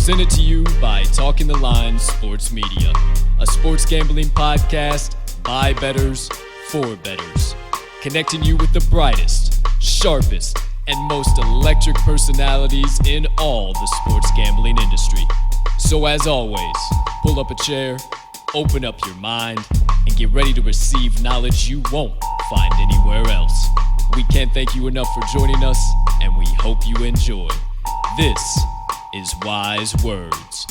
Presented to you by Talking the Line Sports Media, a sports gambling podcast by bettors for bettors, connecting you with the brightest, sharpest, and most electric personalities in all the sports gambling industry. So as always, pull up a chair, open up your mind, and get ready to receive knowledge you won't find anywhere else. We can't thank you enough for joining us, and we hope you enjoy. This is Wise Words.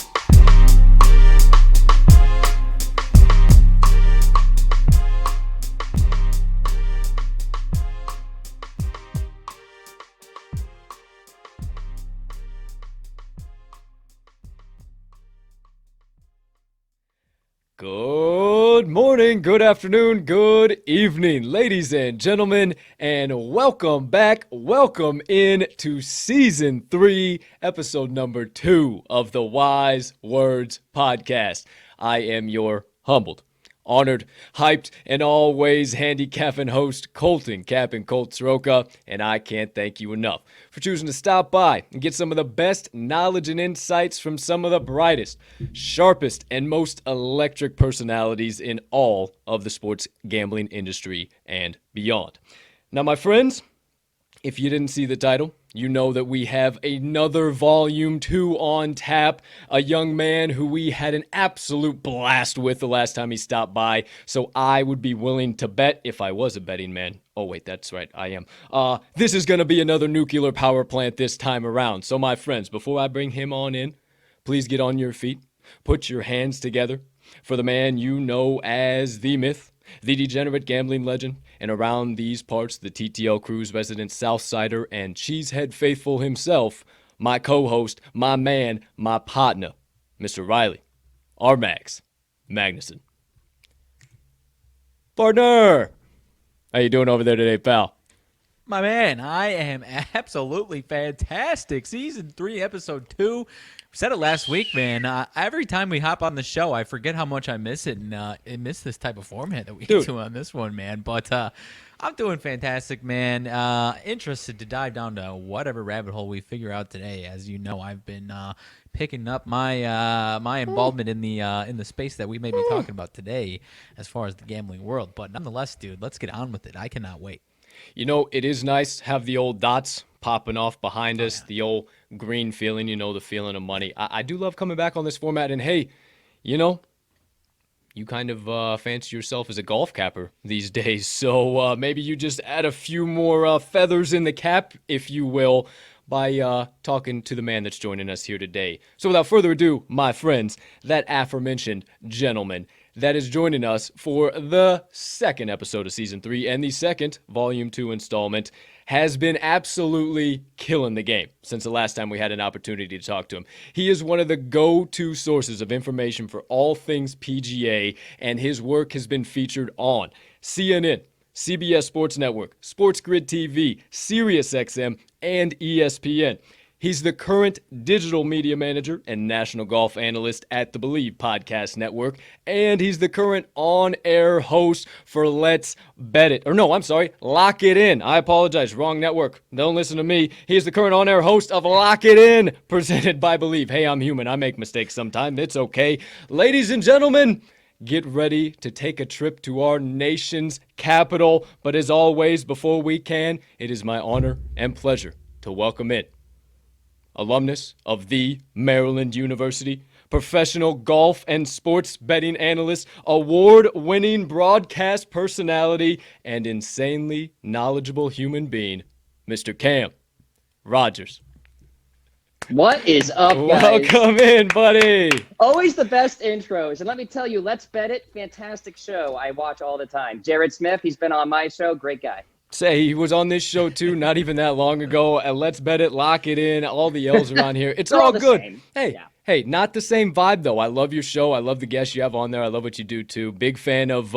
Good morning, good afternoon, good evening, ladies and gentlemen, and welcome back, welcome in to Season 3, Episode number 2 of the Wise Words Podcast. I am your humbled, honored, hyped, and always handicapping host, Colt Soroka, and I can't thank you enough for choosing to stop by and get some of the best knowledge and insights from some of the brightest, sharpest, and most electric personalities in all of the sports gambling industry and beyond. Now, my friends, if you didn't see the title, you know that we have another Volume 2 on tap, a young man who we had an absolute blast with the last time he stopped by, so I would be willing to bet, if I was a betting man, oh wait, that's right, I am, this is going to be another nuclear power plant this time around. So my friends, before I bring him on in, please get on your feet, put your hands together for the man you know as the myth, the degenerate gambling legend, and around these parts, the TTL Crew's resident Southsider and Cheesehead faithful himself, my co-host, my man, my partner, Mr. Riley, RMags, Magnuson. Partner! How you doing over there today, pal? My man, I am absolutely fantastic. Season 3, Episode 2. We said it last week, man. Every time we hop on the show, I forget how much I miss it and I miss this type of format that we do on this one, man. But I'm doing fantastic, man. Interested to dive down to whatever rabbit hole we figure out today. As you know, I've been picking up my my involvement in the space that we may be talking about today as far as the gambling world. But nonetheless, dude, let's get on with it. I cannot wait. You know, it is nice to have the old dots popping off behind us, the old green feeling, you know, the feeling of money. I do love coming back on this format, and hey, you know, you kind of fancy yourself as a golf capper these days, so maybe you just add a few more feathers in the cap, if you will, by talking to the man that's joining us here today. So without further ado, my friends, that aforementioned gentleman that is joining us for the second episode of Season 3 and the second Volume 2 installment has been absolutely killing the game since the last time we had an opportunity to talk to him. He is one of the go-to sources of information for all things PGA, and his work has been featured on CNN, CBS Sports Network, Sports Grid TV, SiriusXM, and ESPN. He's the current digital media manager and national golf analyst at the Bleav Podcast Network, and he's the current on-air host for Let's Bet It. Or no, I'm sorry, Lock It In. I apologize, wrong network. Don't listen to me. He is the current on-air host of Lock It In, presented by Bleav. Hey, I'm human. I make mistakes sometimes. It's okay. Ladies and gentlemen, get ready to take a trip to our nation's capital. But as always, before we can, it is my honor and pleasure to welcome in alumnus of the Maryland University, professional golf and sports betting analyst, award-winning broadcast personality, and insanely knowledgeable human being, Mr. Cam Rogers. What is up, guys? Welcome in, buddy. Always the best intros. And let me tell you, Let's Bet It, fantastic show. I watch all the time. Jared Smith, he's been on my show. Great guy. Say, he was on this show too, not even that long ago. And Let's Bet It, Lock It In, all the L's around here. It's all good. Same. Hey, yeah. Hey, not the same vibe though. I love your show. I love the guests you have on there. I love what you do too. Big fan of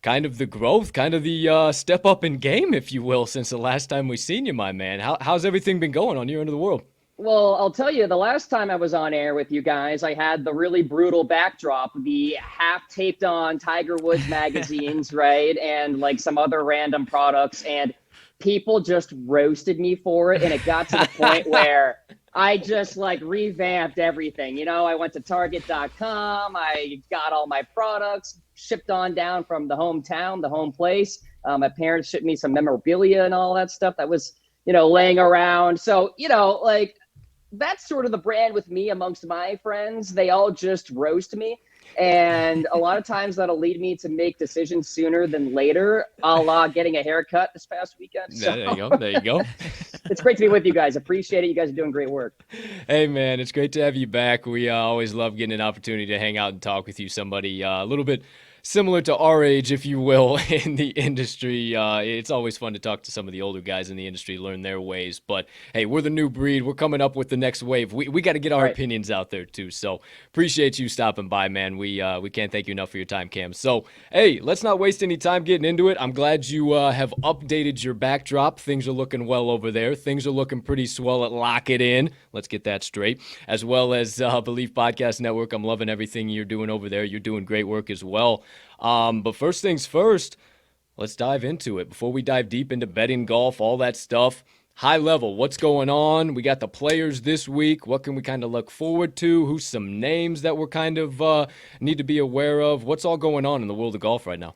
kind of the growth, kind of the step up in game, if you will, since the last time we seen you, my man. How's everything been going on your end of the world? Well, I'll tell you, the last time I was on air with you guys, I had the really brutal backdrop, the half taped on Tiger Woods magazines, right? And like some other random products. And people just roasted me for it. And it got to the point where I just like revamped everything. I went to Target.com. I got all my products shipped on down from the hometown, the home place. My parents shipped me some memorabilia and all that stuff that was, laying around. So, like that's sort of the brand with me amongst my friends. They all just roast me. And a lot of times that'll lead me to make decisions sooner than later, a la getting a haircut this past weekend. So There you go. There you go. it's great to be with you guys. Appreciate it. You guys are doing great work. Hey, man, it's great to have you back. We always love getting an opportunity to hang out and talk with you, somebody a little bit similar to our age, if you will, in the industry. It's always fun to talk to some of the older guys in the industry, learn their ways. But, hey, we're the new breed. We're coming up with the next wave. We got to get our opinions out there, too. So appreciate you stopping by, man. We can't thank you enough for your time, Cam. So, hey, let's not waste any time getting into it. I'm glad you have updated your backdrop. Things are looking well over there. Things are looking pretty swell at Lock It In. Let's get that straight. As well as Bleav Podcast Network. I'm loving everything you're doing over there. You're doing great work as well. But first things first, let's dive into it. Before we dive deep into betting, golf, all that stuff, high level, what's going on? We got the players this week. What can we kind of look forward to? Who's some names that we're kind of need to be aware of? What's all going on in the world of golf right now?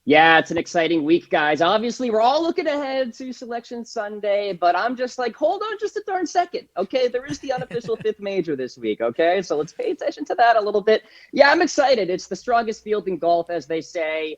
Yeah, it's an exciting week, guys. Obviously, we're all looking ahead to Selection Sunday, but I'm just like, hold on just a darn second. Okay, there is the unofficial fifth major this week. Okay, so let's pay attention to that a little bit. Yeah, I'm excited. It's the strongest field in golf, as they say.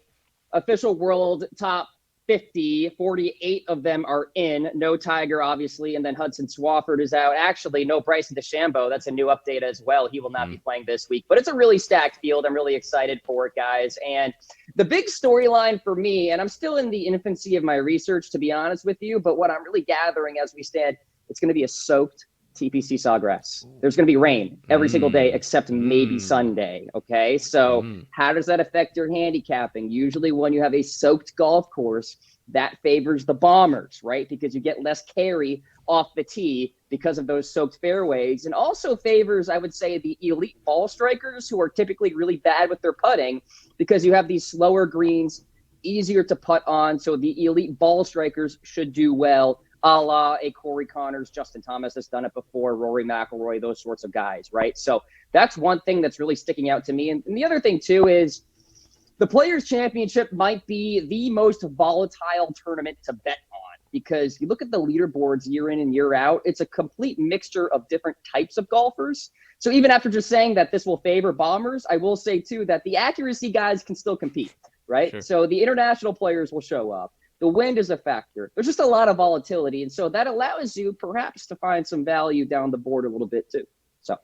Official world top 50, 48 of them are in. No Tiger, obviously, and then Hudson Swafford is out. Actually, no Bryson DeChambeau. That's a new update as well. He will not be playing this week, but it's a really stacked field. I'm really excited for it, guys. And the big storyline for me, and I'm still in the infancy of my research, to be honest with you, but what I'm really gathering as we stand, it's going to be a soaked TPC Sawgrass. There's going to be rain every single day except maybe Sunday, okay? So how does that affect your handicapping? Usually when you have a soaked golf course, that favors the bombers, right? Because you get less carry off the tee because of those soaked fairways, and also favors, I would say, the elite ball strikers who are typically really bad with their putting because you have these slower greens, easier to putt on, so the elite ball strikers should do well, a la a Corey Connors, Justin Thomas has done it before, Rory McIlroy, those sorts of guys, right? So that's one thing that's really sticking out to me. And the other thing, too, is the Players' Championship might be the most volatile tournament to bet on because you look at the leaderboards year in and year out, it's a complete mixture of different types of golfers. So even after just saying that this will favor bombers, I will say, too, that the accuracy guys can still compete, right? Sure. So the international players will show up. The wind is a factor. There's just a lot of volatility. And so that allows you perhaps to find some value down the board a little bit too. So.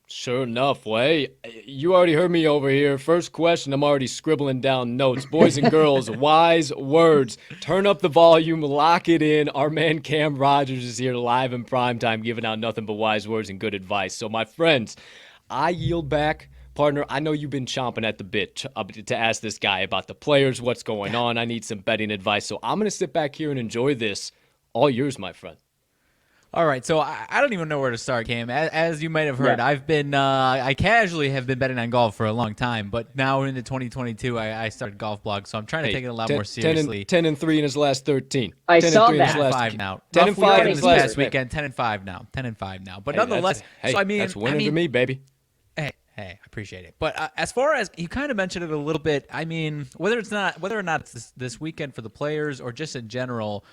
Sure enough. Well, hey, you already heard me over here. First question, I'm already scribbling down notes. Boys and girls, wise words. Turn up the volume, lock it in. Our man Cam Rogers is here live in primetime giving out nothing but wise words and good advice. So my friends, I yield back. Partner, I know you've been chomping at the bit to ask this guy about the players, what's going on. I need some betting advice. So I'm going to sit back here and enjoy this. All yours, my friend. All right, so I don't even know where to start, Cam. As you might have heard, I've been I casually have been betting on golf for a long time, but now into 2022, I started Golf Blog, so I'm trying to take it a lot more seriously. 10-3 in his last 13. I saw that. 10-5 now. 10-5 in his last weekend. 10-5 now. 10-5 now. But nonetheless, so I mean, that's winning to me, baby. Hey, I appreciate it. But as far as you kind of mentioned it a little bit, I mean, whether or not it's this weekend for the players or just in general,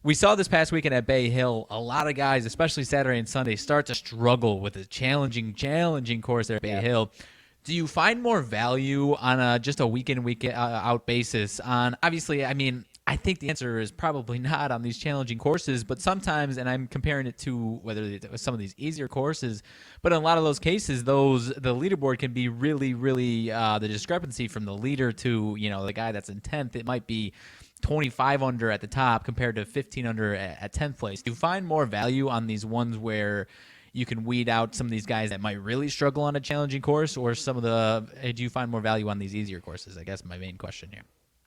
we saw this past weekend at Bay Hill, a lot of guys, especially Saturday and Sunday, start to struggle with a challenging course there at Bay Hill. Do you find more value on just a week out basis? On obviously, I mean, I think the answer is probably not on these challenging courses, but sometimes, and I'm comparing it to whether it was some of these easier courses, but in a lot of those cases, the leaderboard can be really, really the discrepancy from the leader to the guy that's in 10th. It might be 25 under at the top compared to 15 under at 10th place. Do you find more value on these ones where you can weed out some of these guys that might really struggle on a challenging course, or do you find more value on these easier courses? I guess my main question here.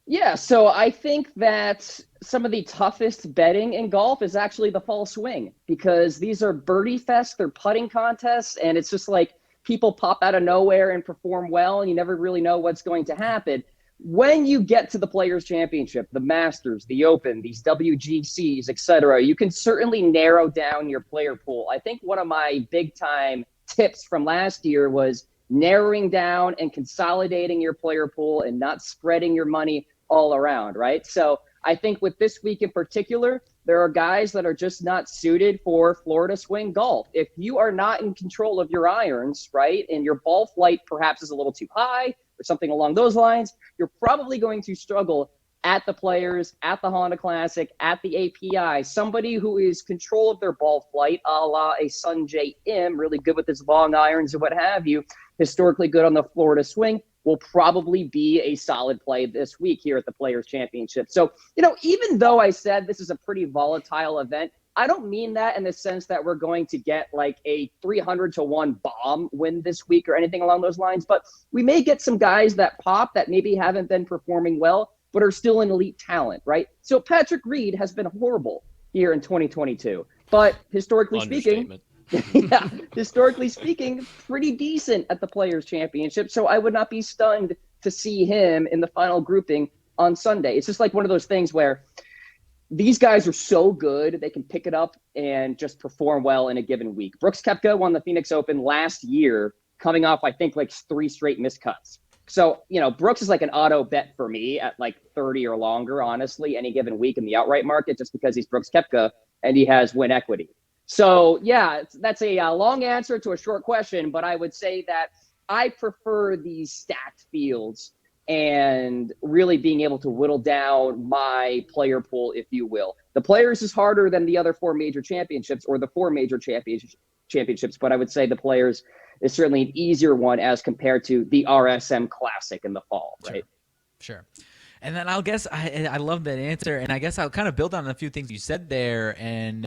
Yeah, so I think that some of the toughest betting in golf is actually the fall swing because these are birdie fest, they're putting contests, and it's just like people pop out of nowhere and perform well, and you never really know what's going to happen. when you get to the Players Championship, the Masters, the Open, these WGCs, etc., you can certainly narrow down your player pool. I think one of my big time tips from last year was narrowing down and consolidating your player pool and not spreading your money all around, right? So I think with this week in particular, there are guys that are just not suited for Florida swing golf. If you are not in control of your irons, right, and your ball flight perhaps is a little too high or something along those lines, you're probably going to struggle at the Players, at the Honda Classic, at the API. Somebody who is control of their ball flight, a la a Sungjae Im, really good with his long irons and what have you, historically good on the Florida swing, will probably be a solid play this week here at the Players Championship. So, even though I said this is a pretty volatile event, I don't mean that in the sense that we're going to get like a 300-1 bomb win this week or anything along those lines, but we may get some guys that pop that maybe haven't been performing well, but are still an elite talent, right? So Patrick Reed has been horrible here in 2022, but historically speaking, pretty decent at the Players Championship. So I would not be stunned to see him in the final grouping on Sunday. It's just like one of those things where these guys are so good, they can pick it up and just perform well in a given week. Brooks Koepka won the Phoenix Open last year, coming off, I think, like 3 straight miscuts. So, Brooks is like an auto bet for me at like 30 or longer, honestly, any given week in the outright market, just because he's Brooks Koepka and he has win equity. So, yeah, that's a long answer to a short question, but I would say that I prefer these stacked fields and really being able to whittle down my player pool, if you will. The Players is harder than the other 4 major championships or the 4 major championships, but I would say the Players is certainly an easier one as compared to the RSM Classic in the fall, right? Sure. And then I'll guess I love that answer, and I guess I'll kind of build on a few things you said there, and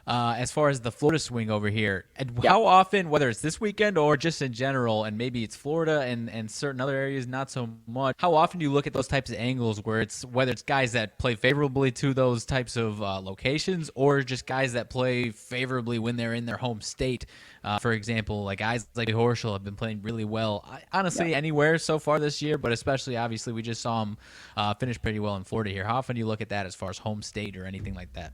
as far as the Florida swing over here, and how often, whether it's this weekend or just in general, and maybe it's Florida and certain other areas not so much, how often do you look at those types of angles where it's whether it's guys that play favorably to those types of locations or just guys that play favorably when they're in their home state? For example, like guys like Horschel have been playing really well, honestly, anywhere so far this year, but especially, obviously, we just saw him finish pretty well in Florida here. How often do you look at that as far as home state or anything like that?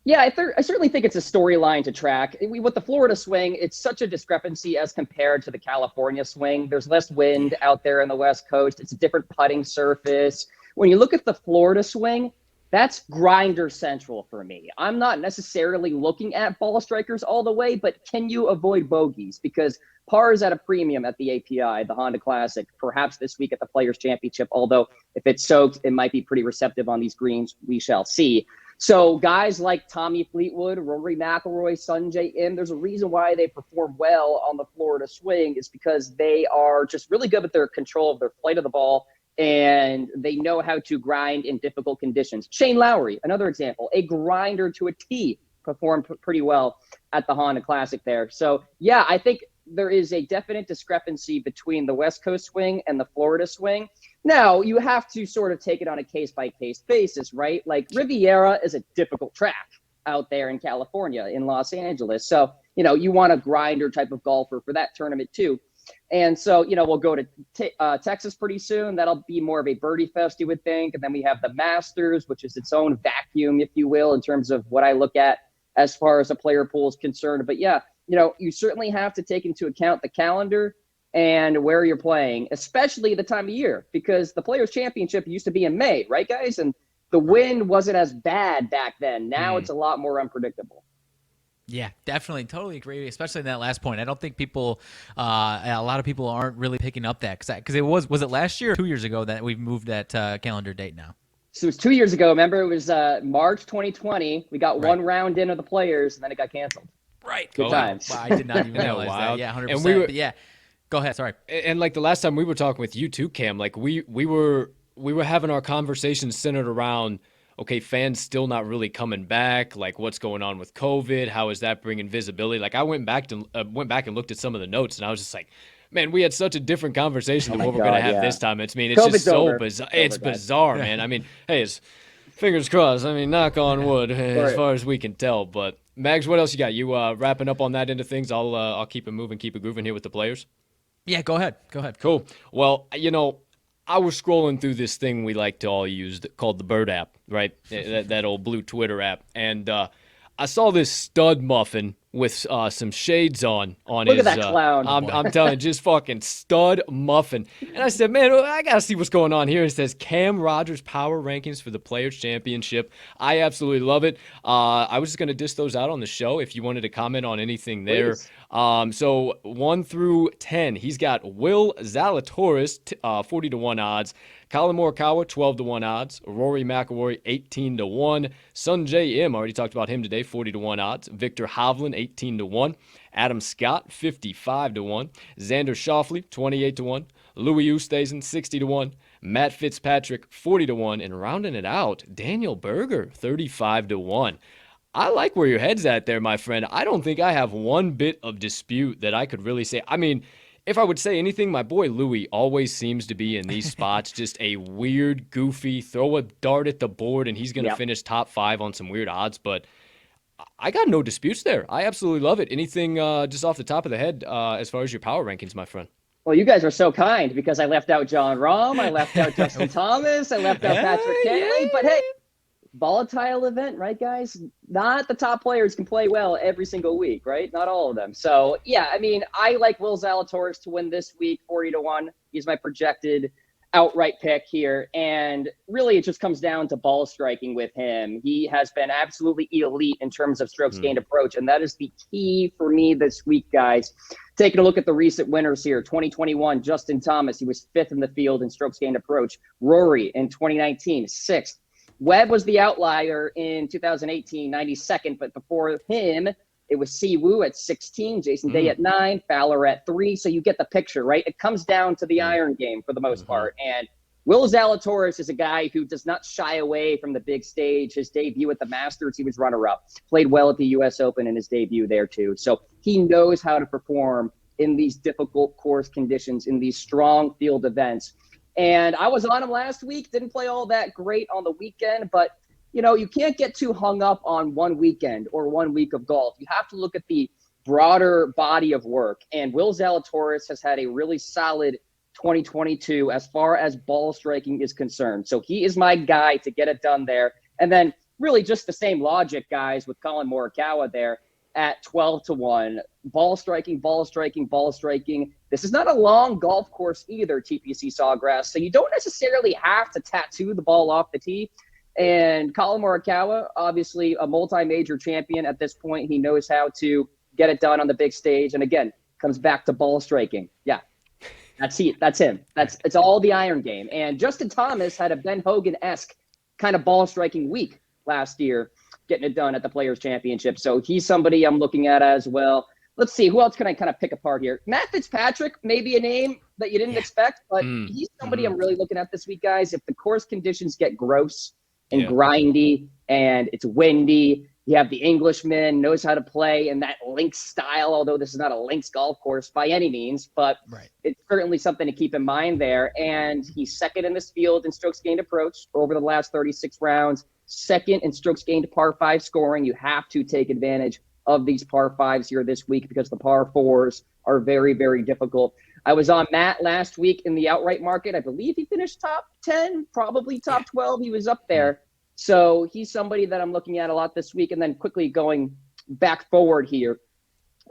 Yeah, I certainly think it's a storyline to track. With the Florida swing, it's such a discrepancy as compared to the California swing. There's less wind out there on the West Coast. It's a different putting surface. When you look at the Florida swing, that's grinder central for me. I'm not necessarily looking at ball strikers all the way, but can you avoid bogeys? Because par is at a premium at the API, the Honda Classic, perhaps this week at the Players Championship, although if it's soaked, it might be pretty receptive on these greens. We shall see. So guys like Tommy Fleetwood, Rory McIlroy, Sungjae Im, there's a reason why they perform well on the Florida swing is because they are just really good with their control of their flight of the ball, and they know how to grind in difficult conditions. Shane Lowry, another example, a grinder to a tee, performed pretty well at the Honda Classic there. So, yeah, I think there is a definite discrepancy between the West Coast swing and the Florida swing. Now, you have to sort of take it on a case-by-case basis, right? Like Riviera is a difficult track out there in California, in Los Angeles. So, you want a grinder type of golfer for that tournament too. And so, we'll go to Texas pretty soon. That'll be more of a birdie fest, you would think. And then we have the Masters, which is its own vacuum, if you will, in terms of what I look at as far as a player pool is concerned. But yeah, you certainly have to take into account the calendar and where you're playing, especially the time of year, because the Players Championship used to be in May, right, guys? And the wind wasn't as bad back then. Now it's a lot more unpredictable. Yeah, definitely. Totally agree, especially in that last point. I don't think people, a lot of people aren't really picking up that because it was it last year or 2 years ago that we've moved that calendar date now? So it was 2 years ago. Remember, it was March 2020. We got one round in of the Players, and then it got canceled. Right. Good times. Wow, I did not even realize that. Yeah, 100%. And yeah. Go ahead. Sorry. And like the last time we were talking with you too, Cam, like we were having our conversation centered around, okay, fans still not really coming back. Like what's going on with COVID? How is that bringing visibility? Like I went back and looked at some of the notes, and I was just like, man, we had such a different conversation than what we're going to have this time. It's COVID's just so over. bizarre. It's bizarre, man. I mean, hey, it's fingers crossed. I mean, knock on wood, as far as we can tell. But Mags, what else you got? You wrapping up on that end of things? I'll keep it moving, keep it grooving here with the Players. Yeah, go ahead. Cool. Well, I was scrolling through this thing we like to all use called the Bird app, right? that old blue Twitter app. And I saw this stud muffin with some shades on Look his. at that clown. I'm telling you, just fucking stud muffin. And I said, man, I gotta see what's going on here. It says Cam Rogers power rankings for the Players Championship. I absolutely love it. I was just gonna dish those out on the show if you wanted to comment on anything there. Please. So 1 through 10, he's got Will Zalatoris, 40-1 odds. Colin Morikawa, 12-1 odds. Rory McIlroy, 18-1. Sungjae Im, already talked about him today, 40-1 odds. Victor Hovland, 18-1. Adam Scott, 55-1. Xander Schauffele, 28-1. Louis Oosthuizen, 60-1. Matt Fitzpatrick, 40-1. And rounding it out, Daniel Berger, 35-1. I like where your head's at there, my friend. I don't think I have one bit of dispute that I could really say. I mean, if I would say anything, my boy Louis always seems to be in these spots, just a weird, goofy, throw a dart at the board, and he's going to finish top 5 on some weird odds. But I got no disputes there. I absolutely love it. Anything just off the top of the head as far as your power rankings, my friend? Well, you guys are so kind because I left out John Rahm, I left out Justin Thomas, I left out Patrick Cantley. But hey, volatile event, right, guys? Not the top players can play well every single week, right? Not all of them. So, yeah, I mean, I like Will Zalatoris to win this week, 40-1. He's my projected outright pick here. And really, it just comes down to ball striking with him. He has been absolutely elite in terms of strokes gained approach. And that is the key for me this week, guys. Taking a look at the recent winners here, 2021, Justin Thomas, he was 5th in the field in strokes gained approach. Rory in 2019, 6th. Webb was the outlier in 2018, 92nd, but before him, it was Si Woo at 16, Jason Day at 9, Fowler at 3. So you get the picture, right? It comes down to the iron game for the most part. And Will Zalatoris is a guy who does not shy away from the big stage. His debut at the Masters, he was runner-up. Played well at the U.S. Open in his debut there, too. So he knows how to perform in these difficult course conditions, in these strong field events. And I was on him last week, didn't play all that great on the weekend, but, you know, you can't get too hung up on one weekend or 1 week of golf. You have to look at the broader body of work. And Will Zalatoris has had a really solid 2022 as far as ball striking is concerned. So he is my guy to get it done there. And then really just the same logic, guys, with Colin Morikawa there at 12-1. Ball striking, ball striking, ball striking. This is not a long golf course either, TPC Sawgrass, so you don't necessarily have to tattoo the ball off the tee. And Colin Morikawa, obviously a multi-major champion at this point. He knows how to get it done on the big stage. And again, comes back to ball striking. Yeah, that's him. It's all the iron game. And Justin Thomas had a Ben Hogan-esque kind of ball striking week last year, getting it done at the Players Championship. So he's somebody I'm looking at as well. Let's see, who else can I kind of pick apart here? Matt Fitzpatrick, maybe a name that you didn't expect, but he's somebody I'm really looking at this week, guys. If the course conditions get gross and grindy and it's windy, you have the Englishman, knows how to play in that links style, although this is not a links golf course by any means, but it's certainly something to keep in mind there. And he's second in this field in strokes gained approach over the last 36 rounds, second in strokes gained par 5 scoring. You have to take advantage of these par 5s here this week because the par 4s are very, very difficult. I was on Matt last week in the outright market. I believe he finished top 10, probably top 12. He was up there. So he's somebody that I'm looking at a lot this week. And then quickly going back forward here,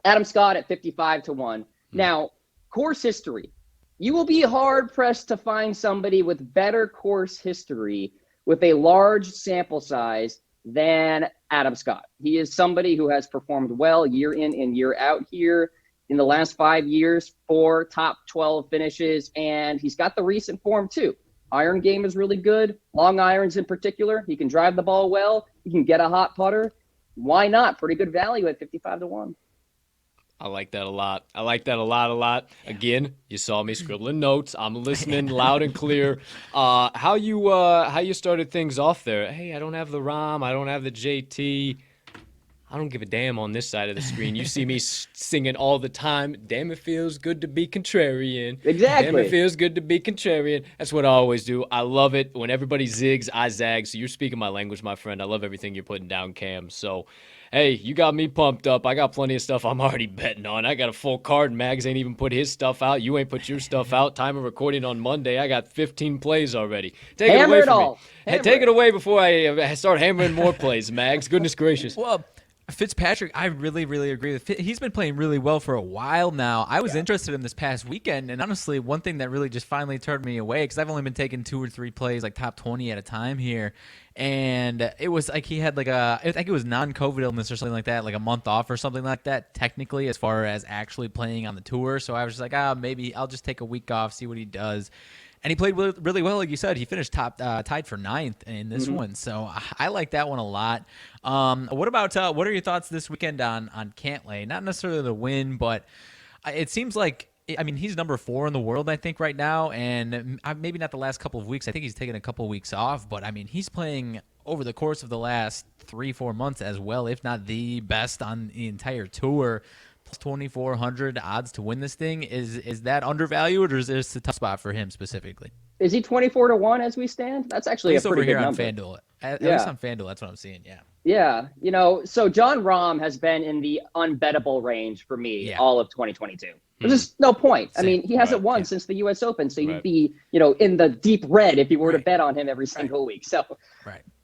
Adam Scott at 55-1. Now, course history. You will be hard-pressed to find somebody with better course history with a large sample size than Adam Scott. He is somebody who has performed well year in and year out here. In the last 5 years, 4 top 12 finishes, and he's got the recent form too. Iron game is really good. Long irons in particular. He can drive the ball well. He can get a hot putter. Why not? Pretty good value at 55-1. I like that a lot. I like that a lot. Again, you saw me scribbling notes. I'm listening loud and clear. How you started things off there? Hey, I don't have the ROM. I don't have the JT. I don't give a damn on this side of the screen. You see me singing all the time. Damn, it feels good to be contrarian. Exactly. Damn, it feels good to be contrarian. That's what I always do. I love it. When everybody zigs, I zag. So you're speaking my language, my friend. I love everything you're putting down, Cam. So, hey, you got me pumped up. I got plenty of stuff I'm already betting on. I got a full card. Mags ain't even put his stuff out. You ain't put your stuff out. Time of recording on Monday. I got 15 plays already. Take it away from me. Hey, take it away before I start hammering more plays, Mags. Goodness gracious. Well, Fitzpatrick, I really, really agree with. He's been playing really well for a while now. I was interested in this past weekend, and honestly, one thing that really just finally turned me away, because I've only been taking 2 or 3 plays, like top 20 at a time here, and it was like he had I think it was non-COVID illness or something like that, like a month off or something like that, technically, as far as actually playing on the tour. So I was just like, maybe I'll just take a week off, see what he does. And he played really well, like you said. He finished tied for 9th in this one, so I like that one a lot. What about what are your thoughts this weekend on Cantley? Not necessarily the win, but it seems like he's number 4 in the world, I think, right now, and maybe not the last couple of weeks. I think he's taken a couple of weeks off, but he's playing over the course of the last 3-4 months as well, if not the best on the entire tour. Plus 2,400 odds to win this thing. Is that undervalued, or is this a tough spot for him specifically? Is he 24-1 as we stand? That's actually a pretty good number. On FanDuel. At least on FanDuel, that's what I'm seeing. Yeah. Yeah, so John Rahm has been in the unbettable range for me all of 2022. There's just no point. He hasn't won since the U.S. Open, so you'd be, in the deep red if you were to bet on him every single week. So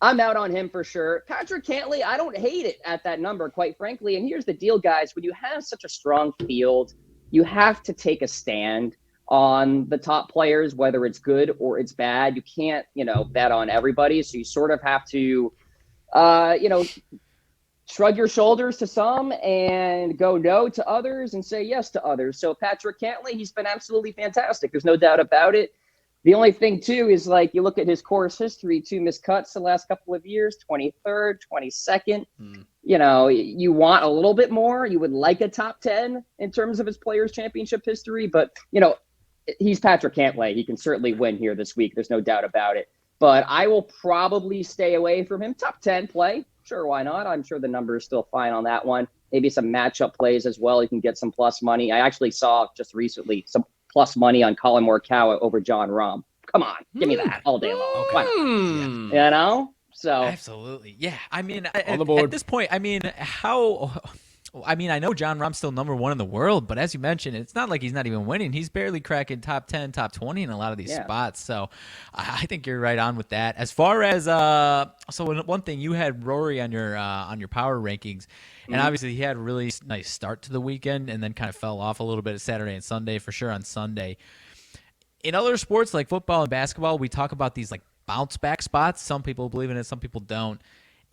I'm out on him for sure. Patrick Cantley, I don't hate it at that number, quite frankly. And here's the deal, guys. When you have such a strong field, you have to take a stand on the top players, whether it's good or it's bad. You can't, bet on everybody. So you sort of have to shrug your shoulders to some and go no to others and say yes to others. So Patrick Cantley, he's been absolutely fantastic. There's no doubt about it. The only thing, too, is you look at his course history, 2 missed cuts the last couple of years, 23rd, 22nd. You want a little bit more. You would like a top 10 in terms of his Players' Championship history. But, he's Patrick Cantley. He can certainly win here this week. There's no doubt about it. But I will probably stay away from him. Top 10 play. Sure, why not? I'm sure the number is still fine on that one. Maybe some matchup plays as well. You can get some plus money. I actually saw just recently some plus money on Colin Morikawa over John Rahm. Come on, give me that all day long. Why not? So absolutely, yeah. At this point, I know John Rahm's still number 1 in the world, but as you mentioned, it's not like he's not even winning. He's barely cracking top 10, top 20 in a lot of these spots. So I think you're right on with that. As far as one thing, you had Rory on your power rankings, and obviously he had a really nice start to the weekend and then kind of fell off a little bit Saturday and Sunday, for sure on Sunday. In other sports like football and basketball, we talk about these bounce back spots. Some people believe in it, some people don't.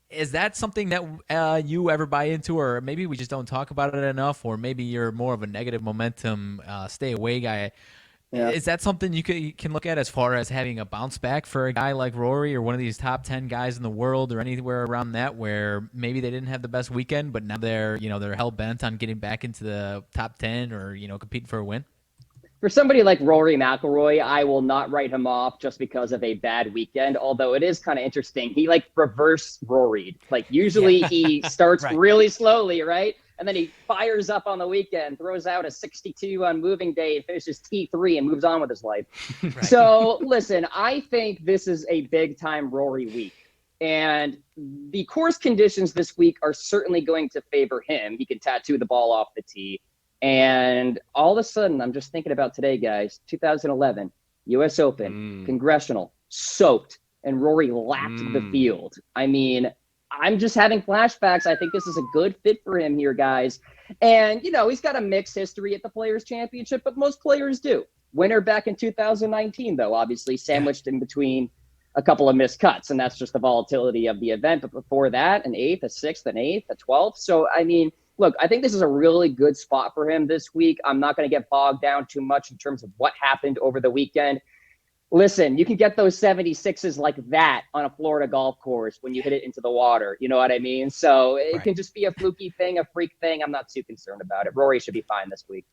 Is that something that you ever buy into, or maybe we just don't talk about it enough, or maybe you're more of a negative momentum, stay away guy? Yeah. Is that something you can look at as far as having a bounce back for a guy like Rory or one of these top 10 guys in the world or anywhere around that, where maybe they didn't have the best weekend, but now they're hell bent on getting back into the top 10 or competing for a win? For somebody like Rory McIlroy, I will not write him off just because of a bad weekend, although it is kind of interesting. He reverse Rory'd. Usually he starts really slowly, right? And then he fires up on the weekend, throws out a 62 on moving day, finishes T3 and moves on with his life. So listen, I think this is a big time Rory week. And the course conditions this week are certainly going to favor him. He can tattoo the ball off the tee. And all of a sudden, I'm just thinking about today, guys, 2011, U.S. Open, Congressional, soaked, and Rory lapped the field. I'm just having flashbacks. I think this is a good fit for him here, guys. And, he's got a mixed history at the Players' Championship, but most players do. Winner back in 2019, though, obviously sandwiched in between a couple of missed cuts, and that's just the volatility of the event. But before that, an 8th, a 6th, an 8th, a 12th. So, look, I think this is a really good spot for him this week. I'm not going to get bogged down too much in terms of what happened over the weekend. Listen, you can get those 76s like that on a Florida golf course when you hit it into the water. You know what I mean? So it can just be a fluky thing, a freak thing. I'm not too concerned about it. Rory should be fine this week.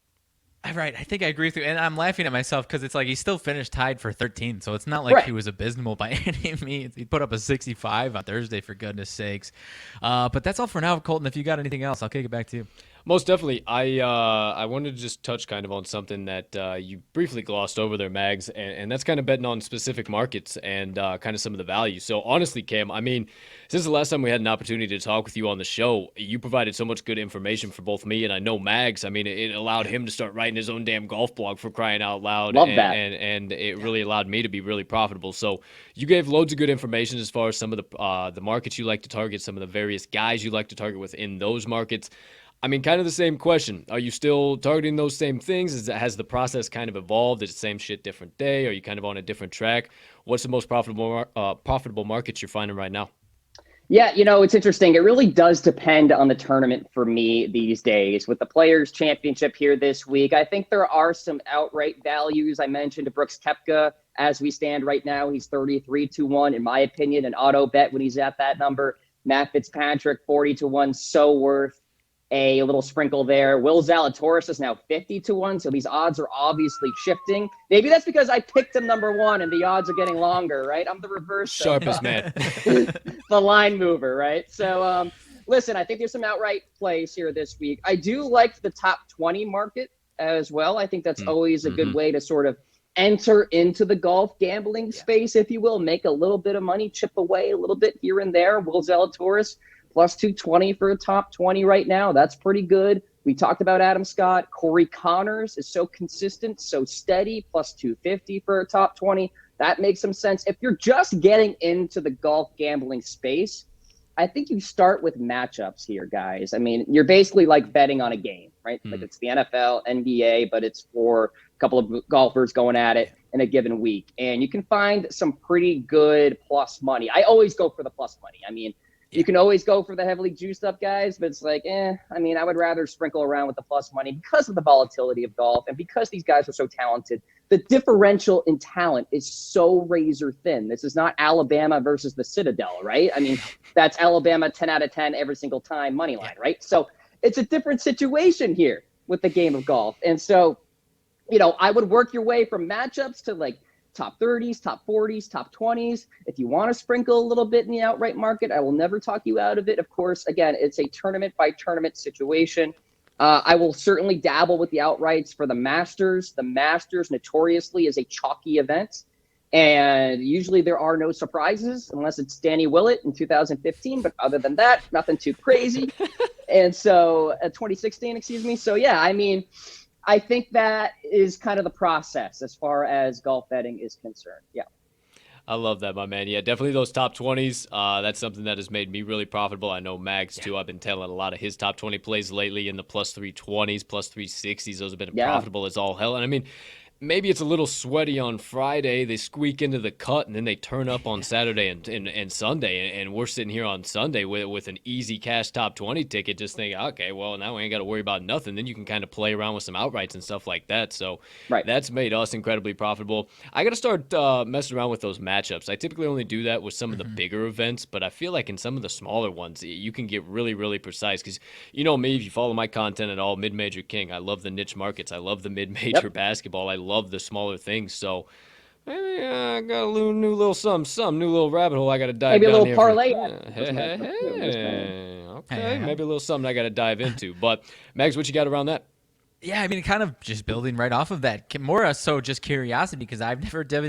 Right, I think I agree with you, and I'm laughing at myself because it's like he still finished tied for 13, so it's not like Right. he was abysmal by any means. He put up a 65 on Thursday, for goodness sakes. But that's all for now, Colton. If you got anything else, I'll kick it back to you. Most definitely. I wanted to just touch kind of on something that you briefly glossed over there, Mags, and that's kind of betting on specific markets and kind of some of the value. So honestly, Cam, I mean, since the last time we had an opportunity to talk with you on the show, you provided so much good information for both me and I know Mags. I mean, it allowed him to start writing his own damn golf blog for crying out loud, Love that. and it really allowed me to be really profitable. So you gave loads of good information as far as some of the markets you like to target, some of the various guys you like to target within those markets. I mean, kind of the same question. Are you still targeting those same things? Has the process kind of evolved? Is it same shit, different day? Are you kind of on a different track? What's the most profitable markets you're finding right now? Yeah, it's interesting. It really does depend on the tournament for me these days. With the Players' Championship here this week, I think there are some outright values. I mentioned Brooks Koepka. As we stand right now, he's 33-1, in my opinion, an auto bet when he's at that number. Matt Fitzpatrick, 40-1, so worth a little sprinkle there. Will Zalatoris is now 50-1, so these odds are obviously shifting. Maybe that's because I picked him number one and the odds are getting longer, right? I'm the reverse. Sharpest man. The line mover, right? So, listen, I think there's some outright plays here this week. I do like the top 20 market as well. I think that's always a good way to sort of enter into the golf gambling space, if you will, make a little bit of money, chip away a little bit here and there. Will Zalatoris plus 220 for a top 20 right now. That's pretty good. We talked about Adam Scott. Corey Connors is so consistent, so steady, plus 250 for a top 20. That makes some sense. If you're just getting into the golf gambling space, I think you start with matchups here, guys. I mean, you're basically like betting on a game, right? Like it's the NFL, NBA, but it's for a couple of golfers going at it in a given week. And you can find some pretty good plus money. I always go for the plus money. I mean, you can always go for the heavily juiced up guys, but it's like, I mean, I would rather sprinkle around with the plus money because of the volatility of golf and because these guys are so talented. The differential in talent is so razor thin. This is not Alabama versus the Citadel, right? I mean, that's Alabama 10 out of 10 every single time money line, right? So it's a different situation here with the game of golf. And so, I would work your way from matchups to like top 30s, top 40s, top 20s. If you want to sprinkle a little bit in the outright market, I will never talk you out of it. Of course, again, it's a tournament by tournament situation. I will certainly dabble with the outrights for the Masters. The Masters notoriously is a chalky event. And usually there are no surprises unless it's Danny Willett in 2015. But other than that, nothing too crazy. And so 2016, excuse me. So, yeah, I mean, I think that is kind of the process as far as golf betting is concerned. Yeah. I love that, my man. Yeah, definitely those top 20s. That's something that has made me really profitable. I know Mags, too. I've been telling a lot of his top 20 plays lately in the plus 320s, plus 360s. Those have been profitable as all hell. And I mean, maybe it's a little sweaty on Friday. They squeak into the cut, and then they turn up on Saturday and Sunday. And we're sitting here on Sunday with an easy cash top 20 ticket, just thinking, okay, well, now we ain't got to worry about nothing. Then you can kind of play around with some outrights and stuff like that. So that's made us incredibly profitable. I got to start messing around with those matchups. I typically only do that with some of the bigger events, but I feel like in some of the smaller ones, you can get really, really precise. Because you know me, if you follow my content at all, Mid-Major King, I love the niche markets. I love the mid-major basketball. I love the smaller things. So maybe I got a new little some new little rabbit hole I got to dive maybe down a little here parlay. Okay, maybe a little something I got to dive into. But Mags, what you got around that? Yeah, I mean, kind of just building right off of that. More so just curiosity because I've never dove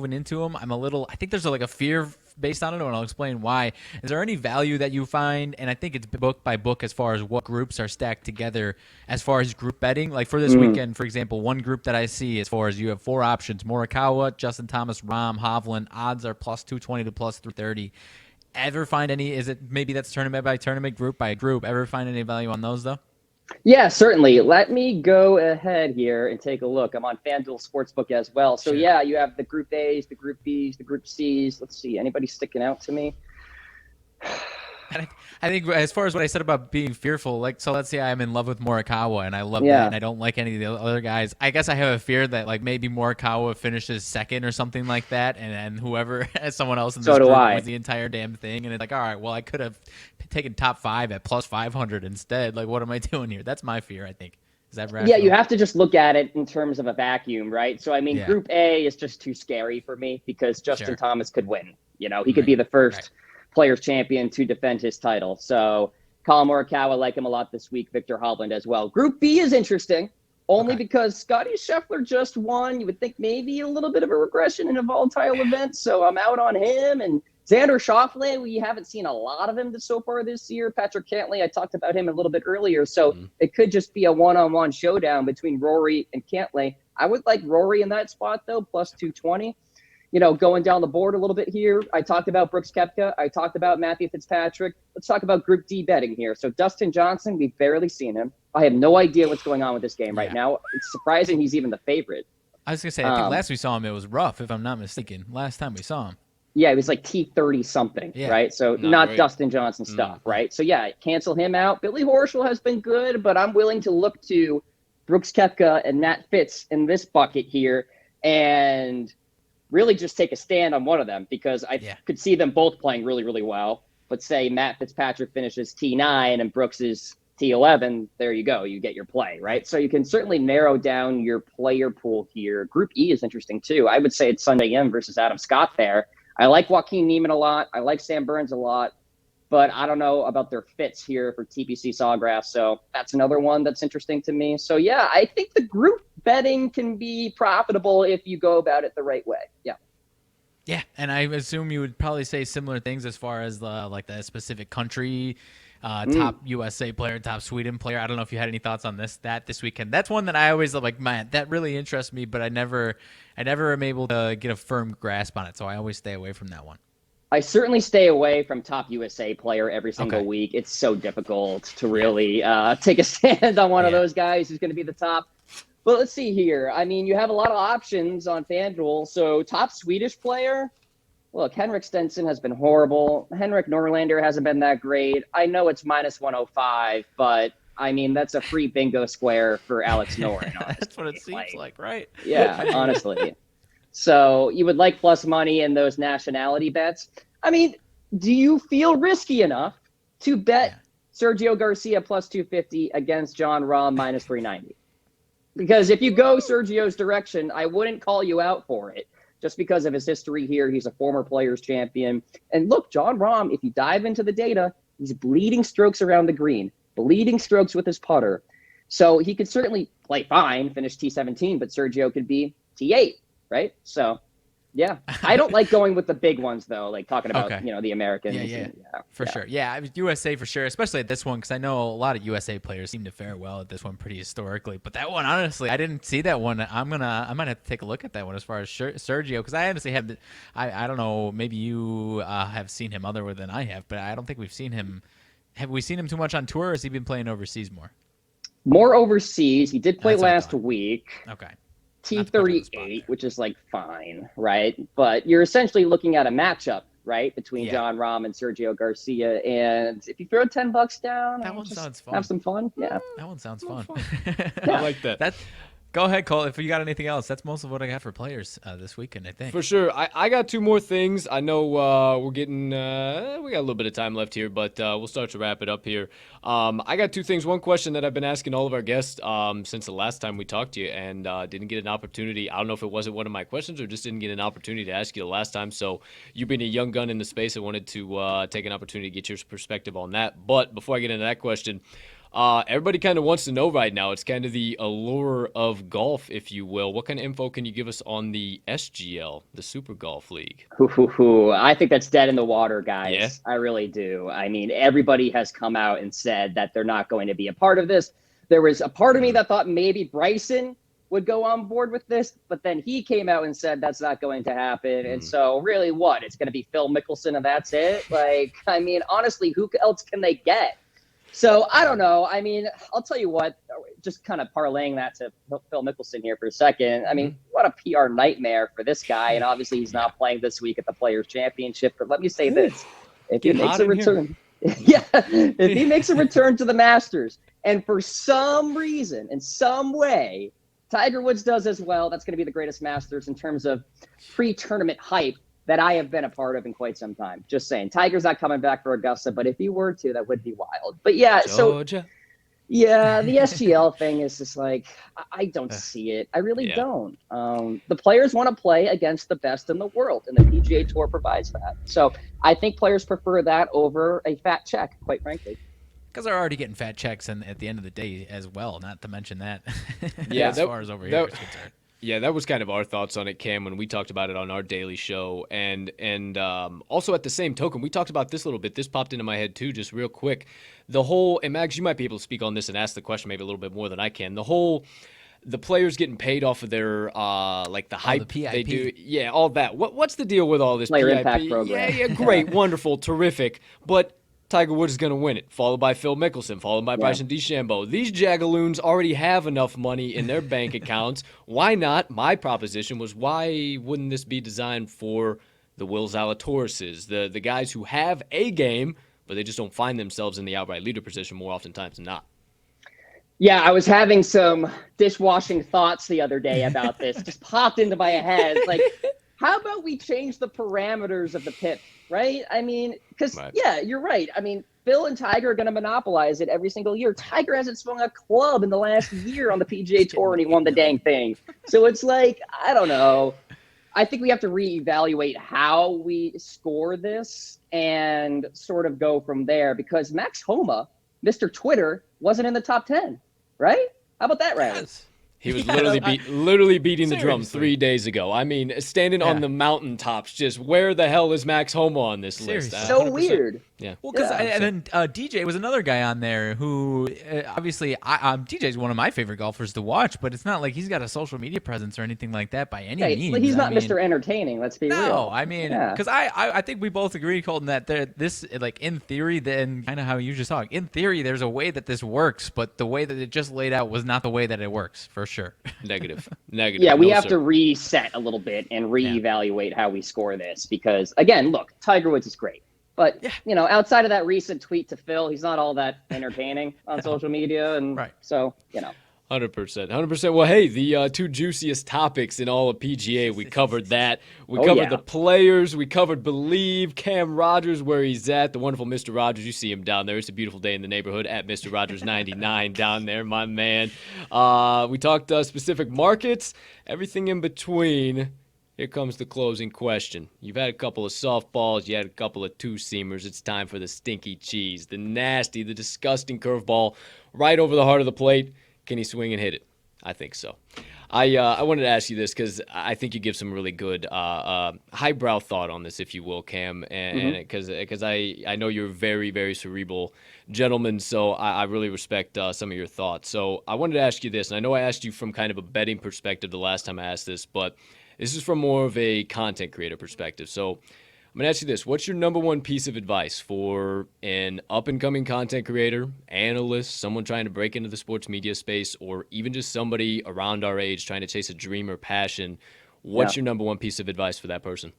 into them. I think there's like a fear based on it, and I'll explain why. Is there any value that you find? And I think it's book by book as far as what groups are stacked together as far as group betting. Like for this weekend, for example, one group that I see as far as you have four options: Morikawa, Justin Thomas, Rahm, Hovland. Odds are plus 220 to plus 330. Ever find any? Is it maybe that's tournament by tournament, group by group? Ever find any value on those though? Yeah, certainly. Let me go ahead here and take a look. I'm on FanDuel Sportsbook as well. So, yeah, you have the Group A's, the Group B's, the Group C's. Let's see. Anybody sticking out to me? I think as far as what I said about being fearful, like, so let's say I'm in love with Morikawa and I love that and I don't like any of the other guys. I guess I have a fear that like maybe Morikawa finishes second or something like that, and whoever someone else in this group wins the entire damn thing, and it's like, all right, well, I could have taken top 5 at plus 500 instead. Like, what am I doing here? That's my fear, I think. Is that Yeah, rational? you have to just look at it in terms of a vacuum, right? So, I mean, Yeah. Group A is just too scary for me because Justin Sure. Thomas could win. He could Right. be the first Right. Players Champion to defend his title. So, Colin Morikawa, I like him a lot this week. Victor Hovland as well. Group B is interesting only Okay. because Scotty Scheffler just won. You would think maybe a little bit of a regression in a volatile event. So, I'm out on him. And Xander Schauffele, we haven't seen a lot of him so far this year. Patrick Cantley, I talked about him a little bit earlier. So it could just be a one-on-one showdown between Rory and Cantley. I would like Rory in that spot, though, plus 220. Going down the board a little bit here, I talked about Brooks Koepka. I talked about Matthew Fitzpatrick. Let's talk about Group D betting here. So Dustin Johnson, we've barely seen him. I have no idea what's going on with this game right now. It's surprising he's even the favorite. I was going to say, I think last we saw him, it was rough, if I'm not mistaken. Last time we saw him. Yeah, it was like T30 something, right? So not Dustin Johnson stuff, right? So yeah, cancel him out. Billy Horschel has been good, but I'm willing to look to Brooks Koepka and Matt Fitz in this bucket here and really just take a stand on one of them because I could see them both playing really, really well. But say Matt Fitzpatrick finishes T9 and Brooks is T11, there you go. You get your play, right? So you can certainly narrow down your player pool here. Group E is interesting too. I would say it's Sunday M versus Adam Scott there. I like Joaquin Niemann a lot. I like Sam Burns a lot, but I don't know about their fits here for TPC Sawgrass. So that's another one that's interesting to me. So yeah, I think the group betting can be profitable if you go about it the right way. Yeah. Yeah, and I assume you would probably say similar things as far as like the specific country, top USA player, top Sweden player. I don't know if you had any thoughts on this weekend. That's one that I always like, man, that really interests me, but I never am able to get a firm grasp on it, so I always stay away from that one. I certainly stay away from top USA player every single week. It's so difficult to really take a stand on one of those guys who's going to be the top. But let's see here. I mean, you have a lot of options on FanDuel. So top Swedish player, look, Henrik Stenson has been horrible. Henrik Norlander hasn't been that great. I know it's minus 105, but I mean, that's a free bingo square for Alex Noren. That's what it seems like, right? Yeah, honestly. So you would like plus money in those nationality bets. I mean, do you feel risky enough to bet Sergio Garcia plus 250 against John Rahm minus 390? Because if you go Sergio's direction, I wouldn't call you out for it just because of his history here. He's a former Players Champion. And look, John Rahm, if you dive into the data, he's bleeding strokes around the green, bleeding strokes with his putter. So he could certainly play fine, finish T17, but Sergio could be T8, right? So, yeah. I don't like going with the big ones, though, like talking about, the Americans. Yeah, for sure. Yeah, I mean, USA for sure, especially at this one, because I know a lot of USA players seem to fare well at this one pretty historically. But that one, honestly, I didn't see that one. I might have to take a look at that one as far as Sergio, because I honestly have, I don't know, maybe you have seen him other than I have, but I don't think we've seen him. Have we seen him too much on tour, or has he been playing overseas more? More overseas. He did play last week. Okay. T38, which is like fine, right? But you're essentially looking at a matchup, right, between John Rahm and Sergio Garcia. And if you throw $10 down, that one sounds fun. Have some fun. Yeah, that one sounds fun. I like that. Go ahead, Colt. If you got anything else, that's most of what I got for players this weekend, I think. For sure. I got two more things. I know we're getting we got a little bit of time left here, but we'll start to wrap it up here. I got two things. One question that I've been asking all of our guests since the last time we talked to you and didn't get an opportunity. I don't know if it wasn't one of my questions or just didn't get an opportunity to ask you the last time. So you being a young gun in the space, I wanted to take an opportunity to get your perspective on that. But before I get into that question, everybody kind of wants to know right now. It's kind of the allure of golf, if you will. What kind of info can you give us on the SGL, the Super Golf League? I think that's dead in the water, guys. Yeah. I really do. I mean, everybody has come out and said that they're not going to be a part of this. There was a part of me that thought maybe Bryson would go on board with this, but then he came out and said that's not going to happen. And so really what? It's going to be Phil Mickelson and that's it? Like, I mean, honestly, who else can they get? So I don't know. I mean, I'll tell you what, just kind of parlaying that to Phil Mickelson here for a second. I mean, what a PR nightmare for this guy. And obviously he's not playing this week at the Players Championship. But let me say this. If he makes a return, if he makes a return to the Masters and for some reason, in some way, Tiger Woods does as well, that's going to be the greatest Masters in terms of pre-tournament hype that I have been a part of in quite some time. Just saying. Tiger's not coming back for Augusta, but if he were to, that would be wild. But yeah, Georgia. Yeah, the SGL thing is just like, I don't see it. I really Yeah. don't. The players want to play against the best in the world, and the PGA Tour provides that. So I think players prefer that over a fat check, quite frankly. Because they're already getting fat checks and at the end of the day as well, not to mention that. Yeah, as far as over here is concerned. Yeah, that was kind of our thoughts on it, Cam, when we talked about it on our daily show. And also at the same token, we talked about this a little bit. This popped into my head too, just real quick. The whole, and Mags, you might be able to speak on this and ask the question maybe a little bit more than I can. The players getting paid off of their like the hype the PIP. they do. Yeah, all that. What's the deal with all this Player PIP? impact program. Yeah, great, wonderful, terrific. But Tiger Woods is going to win it, followed by Phil Mickelson, followed by Bryson DeChambeau. These jagaloons already have enough money in their bank accounts. Why not? My proposition was, why wouldn't this be designed for the Will Zalatoris, the guys who have a game, but they just don't find themselves in the outright leader position more oftentimes than not? Yeah, I was having some dishwashing thoughts the other day about this. Just popped into my head. Like, how about we change the parameters of the PIP, right? I mean, because, yeah, you're right. I mean, Phil and Tiger are going to monopolize it every single year. Tiger hasn't swung a club in the last year on the PGA Tour, and he won the dang thing. So it's like, I don't know. I think we have to reevaluate how we score this and sort of go from there, because Max Homa, Mr. Twitter, wasn't in the top 10, right? How about that, Riley? Yes. He was literally beating the drum Seriously. 3 days ago. I mean, standing on the mountaintops, just where the hell is Max Homa on this list? Seriously. So 100%. weird. Yeah. Well, because and then DJ was another guy on there who obviously DJ's one of my favorite golfers to watch, but it's not like he's got a social media presence or anything like that by any means. Like, he's not I mean, Mr. Entertaining. Let's be real. No, I mean, because I think we both agree, Colton, that this, like, in theory, then kind of how you just talk. In theory, there's a way that this works, but the way that it just laid out was not the way that it works, for sure. Negative. Yeah, we have to reset a little bit and reevaluate how we score this, because, again, look, Tiger Woods is great. But, you know, outside of that recent tweet to Phil, he's not all that entertaining on social media. And so, you know. 100%. Well, hey, the two juiciest topics in all of PGA, we covered that. We covered the players. We covered Bleav, Cam Rogers, where he's at. The wonderful Mr. Rogers. You see him down there. It's a beautiful day in the neighborhood at Mr. Rogers 99 down there, my man. We talked specific markets, everything in between. Here comes the closing question. You've had a couple of softballs. You had a couple of two-seamers. It's time for the stinky cheese, the nasty, the disgusting curveball right over the heart of the plate. Can he swing and hit it? I think so. I wanted to ask you this because I think you give some really good highbrow thought on this, if you will, Cam, and because I know you're a very, very cerebral gentleman, so I really respect some of your thoughts. So I wanted to ask you this, and I know I asked you from kind of a betting perspective the last time I asked this, but this is from more of a content creator perspective. So I'm going to ask you this. What's your number one piece of advice for an up-and-coming content creator, analyst, someone trying to break into the sports media space, or even just somebody around our age trying to chase a dream or passion? What's your number one piece of advice for that person?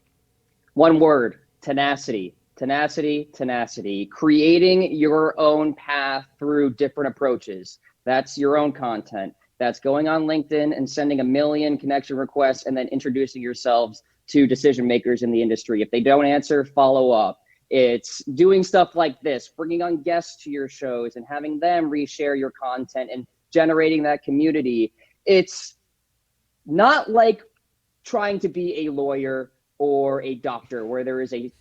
One word: tenacity. Tenacity. Creating your own path through different approaches. That's your own content. That's going on LinkedIn and sending 1 million connection requests and then introducing yourselves to decision makers in the industry. If they don't answer, follow up. It's doing stuff like this, bringing on guests to your shows and having them reshare your content and generating that community. It's not like trying to be a lawyer or a doctor where there is a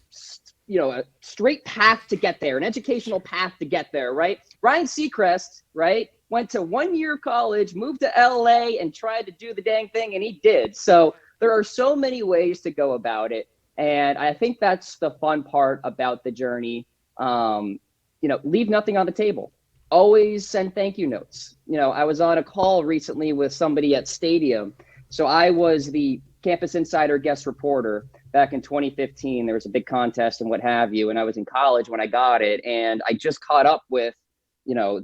straight path to get there, an educational path to get there, right? Ryan Seacrest, right, went to 1 year of college, moved to LA and tried to do the dang thing, and he did. So there are so many ways to go about it. And I think that's the fun part about the journey. Leave nothing on the table. Always send thank you notes. I was on a call recently with somebody at Stadium. So I was the Campus Insider guest reporter back in 2015. There was a big contest and what have you. And I was in college when I got it. And I just caught up with,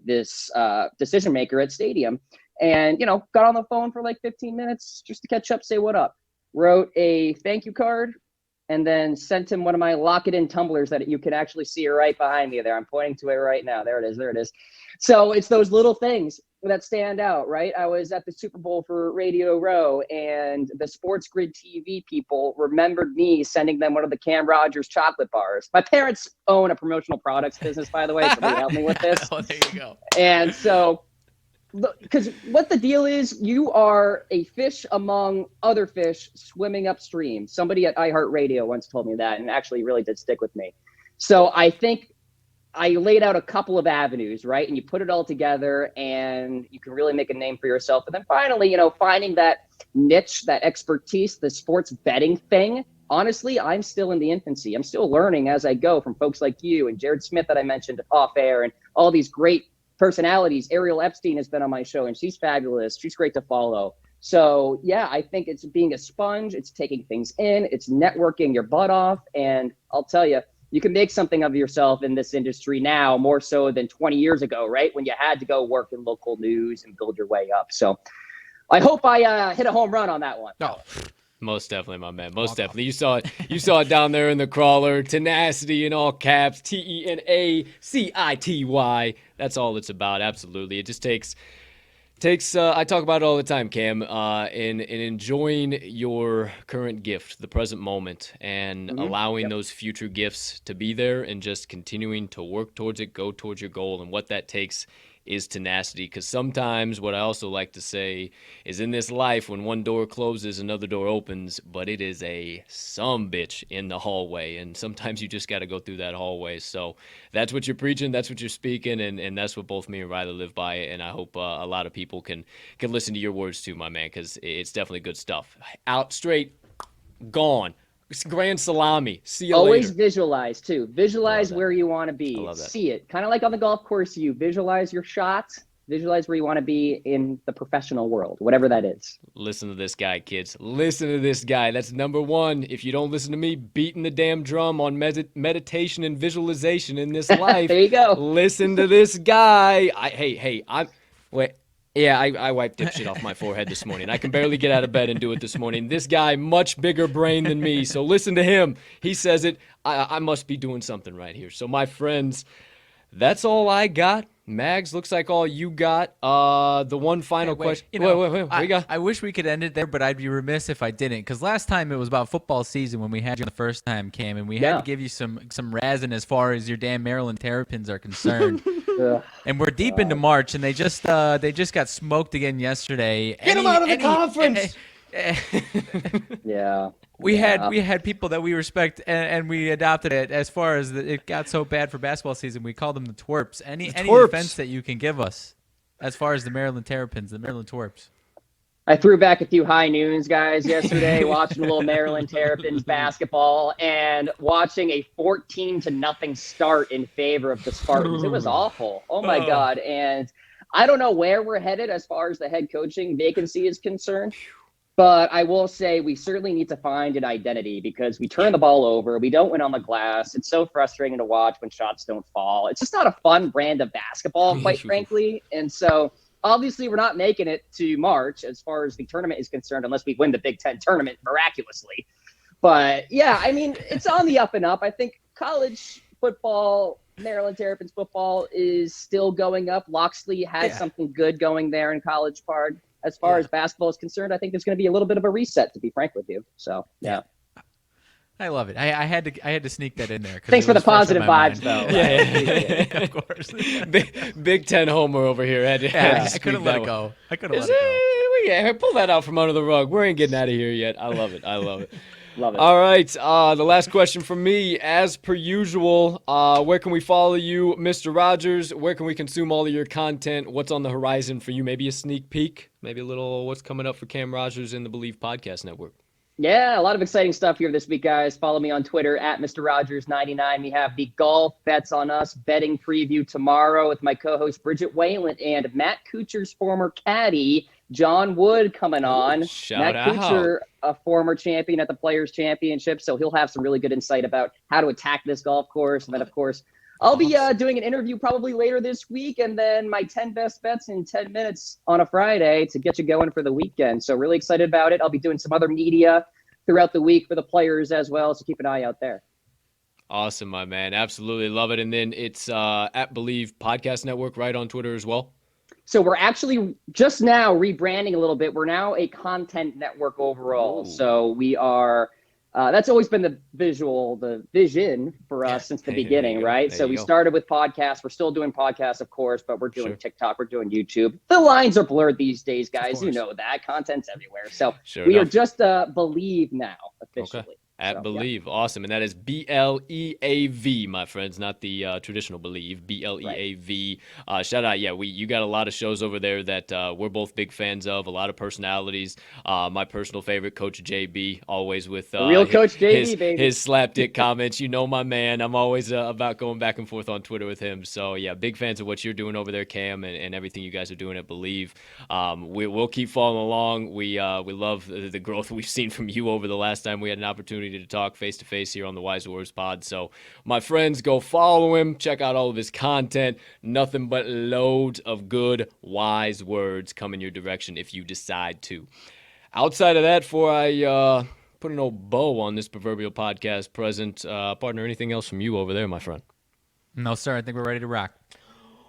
this decision maker at Stadium and, got on the phone for like 15 minutes just to catch up, say what up. Wrote a thank you card, and then sent him one of my lock it in tumblers that you can actually see right behind me there. I'm pointing to it right now. There it is. So it's those little things. that stand out, right? I was at the Super Bowl for Radio Row, and the Sports Grid TV people remembered me sending them one of the Cam Rogers chocolate bars. My parents own a promotional products business, by the way, so they helped me with this. Oh, there you go. And so, because what the deal is, you are a fish among other fish swimming upstream. Somebody at iHeartRadio once told me that, and actually really did stick with me. So I think I laid out a couple of avenues, right? And you put it all together and you can really make a name for yourself. And then finally, finding that niche, that expertise, the sports betting thing. Honestly, I'm still in the infancy. I'm still learning as I go from folks like you and Jared Smith that I mentioned off air and all these great personalities. Ariel Epstein has been on my show and she's fabulous. She's great to follow. So yeah, I think it's being a sponge. It's taking things in. It's networking your butt off. And I'll tell you, you can make something of yourself in this industry now more so than 20 years ago, right? When you had to go work in local news and build your way up. So I hope I hit a home run on that one. No. Most definitely, my man. Most definitely. You saw it down there in the crawler. Tenacity in all caps. TENACITY. That's all it's about. Absolutely. It just takes I talk about it all the time, Cam, in enjoying your current gift, the present moment, and allowing those future gifts to be there and just continuing to work towards it, go towards your goal. And what that takes is tenacity. Because sometimes what I also like to say is in this life, when one door closes, another door opens, but it is a sumbitch in the hallway. And sometimes you just got to go through that hallway. So that's what you're preaching. That's what you're speaking. And that's what both me and Riley live by. And I hope a lot of people can listen to your words too, my man, because it's definitely good stuff. Out straight, gone. Grand salami. See you Always later. visualize too. Visualize where you want to be. I love that. See it. Kind of like on the golf course, you visualize your shots. Visualize where you want to be in the professional world, whatever that is. Listen to this guy, kids. Listen to this guy. That's number one. If you don't listen to me beating the damn drum on meditation and visualization in this life, There you go. Listen to this guy. I wiped dipshit off my forehead this morning. I can barely get out of bed and do it this morning. This guy, much bigger brain than me, so listen to him. He says it. I must be doing something right here. So my friends, that's all I got. Mags, looks like all you got. The one final question. Wait, what you got? I wish we could end it there, but I'd be remiss if I didn't. Because last time it was about football season when we had you the first time, Cam, and we had to give you some razzing as far as your damn Maryland Terrapins are concerned. And we're deep into March, and they just got smoked again yesterday. Get them out of the conference. Yeah. We had people that we respect, and we adopted it. As far as it got so bad for basketball season, we called them the Twerps. Any defense that you can give us, as far as the Maryland Terrapins, the Maryland Twerps. I threw back a few high noons, guys, yesterday, watching a little Maryland Terrapins basketball and watching a 14-0 start in favor of the Spartans. It was awful. Oh my God. And I don't know where we're headed as far as the head coaching vacancy is concerned. But I will say we certainly need to find an identity because we turn the ball over. We don't win on the glass. It's so frustrating to watch when shots don't fall. It's just not a fun brand of basketball, quite frankly. And so obviously we're not making it to March as far as the tournament is concerned unless we win the Big Ten tournament miraculously. But, yeah, I mean, it's on the up and up. I think college football, Maryland Terrapins football is still going up. Loxley has something good going there in College Park. As far as basketball is concerned, I think there's going to be a little bit of a reset, to be frank with you. So, yeah. I love it. I had to sneak that in there. Thanks for the positive vibes, though. Yeah, of course. Big Ten homer over here. I couldn't let it go. Yeah, pull that out from under the rug. We ain't getting out of here yet. I love it. Love it. All right. The last question from me, as per usual, where can we follow you, Mr. Rogers? Where can we consume all of your content? What's on the horizon for you? Maybe a sneak peek? Maybe a little what's coming up for Cam Rogers in the Bleav Podcast Network? Yeah, a lot of exciting stuff here this week, guys. Follow me on Twitter at Mr. Rogers99. We have the Golf Bets on Us betting preview tomorrow with my co-host Bridget Whalen and Matt Kuchar's former caddy, John Wood, coming on. Shout Matt out. Kuchar, a former champion at the Players Championship, so he'll have some really good insight about how to attack this golf course. And then, of course, I'll be doing an interview probably later this week, and then my 10 best bets in 10 minutes on a Friday to get you going for the weekend. So really excited about it. I'll be doing some other media throughout the week for the players as well, so keep an eye out there. Awesome, my man. Absolutely love it. And then it's at Bleav Podcast Network, right, on Twitter as well? So we're actually just now rebranding a little bit. We're now a content network overall. Ooh. So we are, that's always been the vision for us since the Hey, there beginning, you go. right? There So you we go. started with podcasts. We're still doing podcasts, of course, but we're doing Sure. TikTok. We're doing YouTube. The lines are blurred these days, guys. You course. know that. Content's everywhere. So Sure we are enough. just Bleav now, officially. Okay. At So, Bleav. Awesome. And that is Bleav, my friends, not the traditional Bleav. Bleav. Shout out. Yeah, you got a lot of shows over there that we're both big fans of, a lot of personalities. My personal favorite, Coach JB, always with The real Coach JB, baby. his slapdick comments. You know my man. I'm always about going back and forth on Twitter with him. So, yeah, big fans of what you're doing over there, Cam, and everything you guys are doing at Bleav. We'll keep following along. We love the growth we've seen from you over the last time we had an opportunity to talk face to face here on the Wise Words Pod. So, my friends, go follow him. Check out all of his content. Nothing but loads of good, wise words coming your direction if you decide to. Outside of that, before I put an old bow on this proverbial podcast present, partner, anything else from you over there, my friend? No, sir. I think we're ready to rock.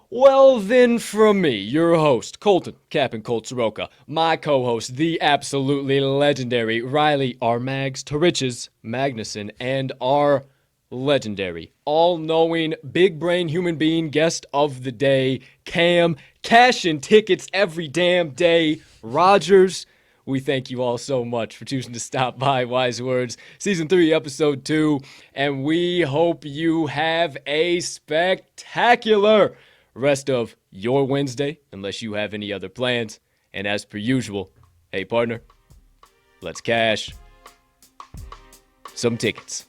Well, then, from me, your host, Colton, Captain Colt Soroka, my co-host, the absolutely legendary Riley RMags to Riches Magnuson, and our legendary, all-knowing, big-brain human being guest of the day, Cam, cashing tickets every damn day, Rogers. We thank you all so much for choosing to stop by Wise Words, Season 3, Episode 2, and we hope you have a spectacular rest of your Wednesday, unless you have any other plans. And as per usual, hey partner, let's cash some tickets.